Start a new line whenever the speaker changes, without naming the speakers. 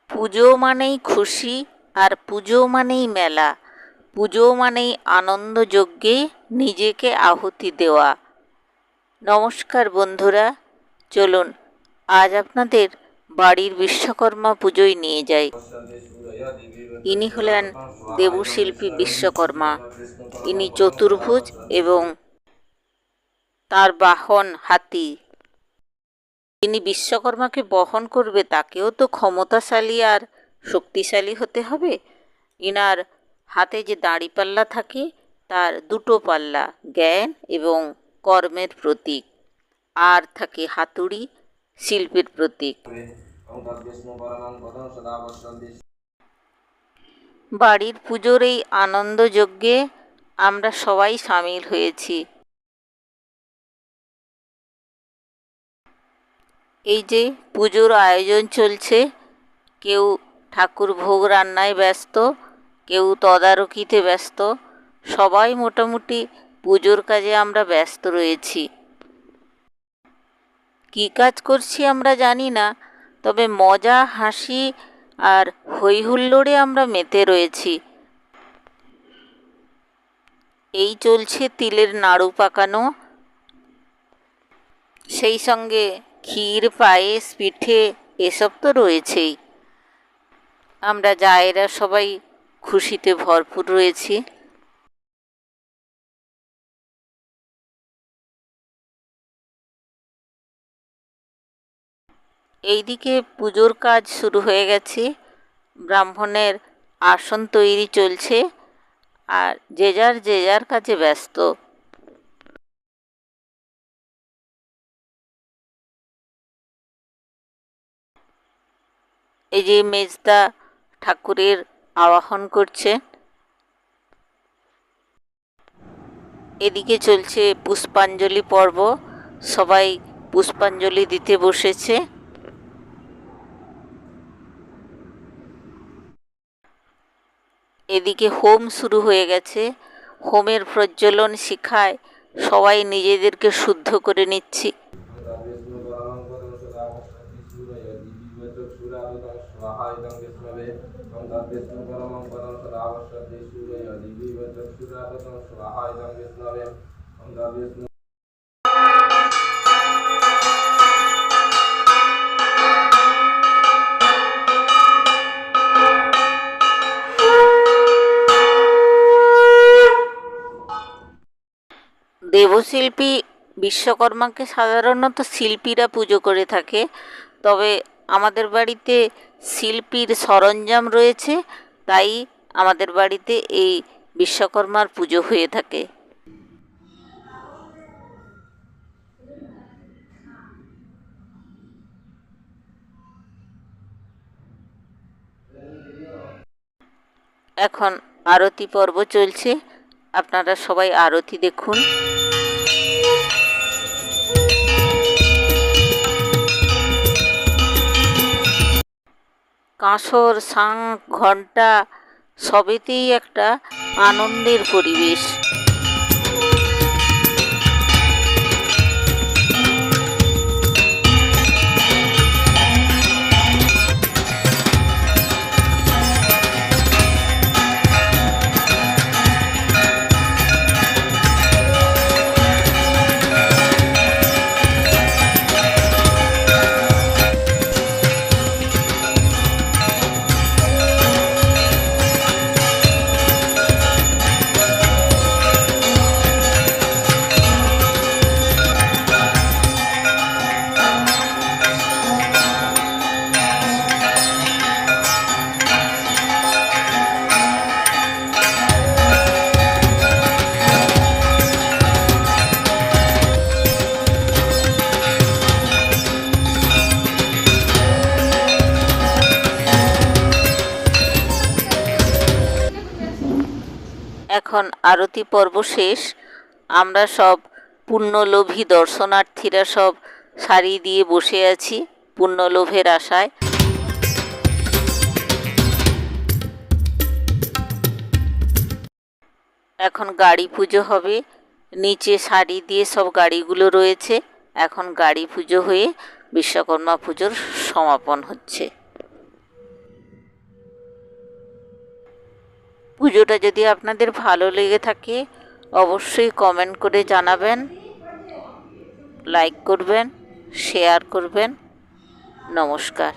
পুজো মানেই খুশি, আর পুজো মানেই মেলা। পুজো মানেই আনন্দ যজ্ঞে নিজেকে আহুতি দেওয়া। নমস্কার বন্ধুরা, চলুন আজ আপনাদের বাড়ির বিশ্বকর্মা পুজোয় নিয়ে যাই। ইনি হলেন দেবশিল্পী বিশ্বকর্মা। ইনি চতুর্ভুজ এবং তার বাহন হাতি। যিনি বিশ্বকর্মাকে বহন করবে তাকেও তো ক্ষমতাশালী আর শক্তিশালী হতে হবে। ইনার হাতে যে দাঁড়িপাল্লা থাকে তার দুটো পাল্লা, জ্ঞান এবং কর্মের প্রতীক, আর থাকে হাতুড়ি, শিল্পের প্রতীক। বাড়ির পুজোর এই আনন্দযজ্ঞে আমরা সবাই সামিল হয়েছি। এই যে পুজোর আয়োজন চলছে, কেউ ঠাকুর ভোগ রান্নায় ব্যস্ত, কেউ তদারকিতে ব্যস্ত, সবাই মোটামুটি পুজোর কাজে আমরা ব্যস্ত রয়েছি। কী কাজ করছি আমরা জানি না, তবে মজা, হাসি আর হই হুল্লোড়ে আমরা মেতে রয়েছি। এই চলছে তিলের নাড়ু পাকানো, সেই সঙ্গে ক্ষীর, পায়েস, পিঠে এসব তো রয়েছেই। আমরা জায়েরা সবাই খুশিতে ভরপুর রয়েছি। এইদিকে পুজোর কাজ শুরু হয়ে গেছে, ব্রাহ্মণের আসন তৈরি চলছে, আর যে যার কাজে ব্যস্ত। এই যে মেজদা ঠাকুরের আবাহন করছে। এদিকে চলছে পুষ্পাঞ্জলি পর্ব, সবাই পুষ্পাঞ্জলি দিতে বসেছে। এদিকে হোম শুরু হয়ে গেছে। হোমের প্রজ্বলন শিখায় সবাই নিজেদেরকে শুদ্ধ করে নিচ্ছি। দেবশিল্পী বিশ্বকর্মাকে সাধারণত শিল্পীরা পুজো করে থাকে, তবে আমাদের বাড়িতে শিল্পীর সরঞ্জাম রয়েছে, তাই আমাদের বাড়িতে এই বিশ্বকর্মার পুজো হয়ে থাকে। এখন আরতি পর্ব চলছে, আপনারা সবাই আরতি দেখুন। কাঁসর, শাঁখ, ঘণ্টা সবেতেই একটা আনন্দের পরিবেশ। এখন আরতি পর্ব শেষ। আমরা সব পুণ্যলোভী দর্শনার্থীরা সব সারি দিয়ে বসে আছি পুণ্যলোভের আশায়। এখন গাড়ি পুজো হবে, নিচে সারি দিয়ে সব গাড়িগুলো রয়েছে, এখন গাড়ি পুজো হয়ে বিশ্বকর্মা পুজোর সমাপন হচ্ছে। পুজোটা যদি আপনাদের ভালো লেগে থাকে অবশ্যই কমেন্ট করে জানাবেন, লাইক করবেন, শেয়ার করবেন। নমস্কার।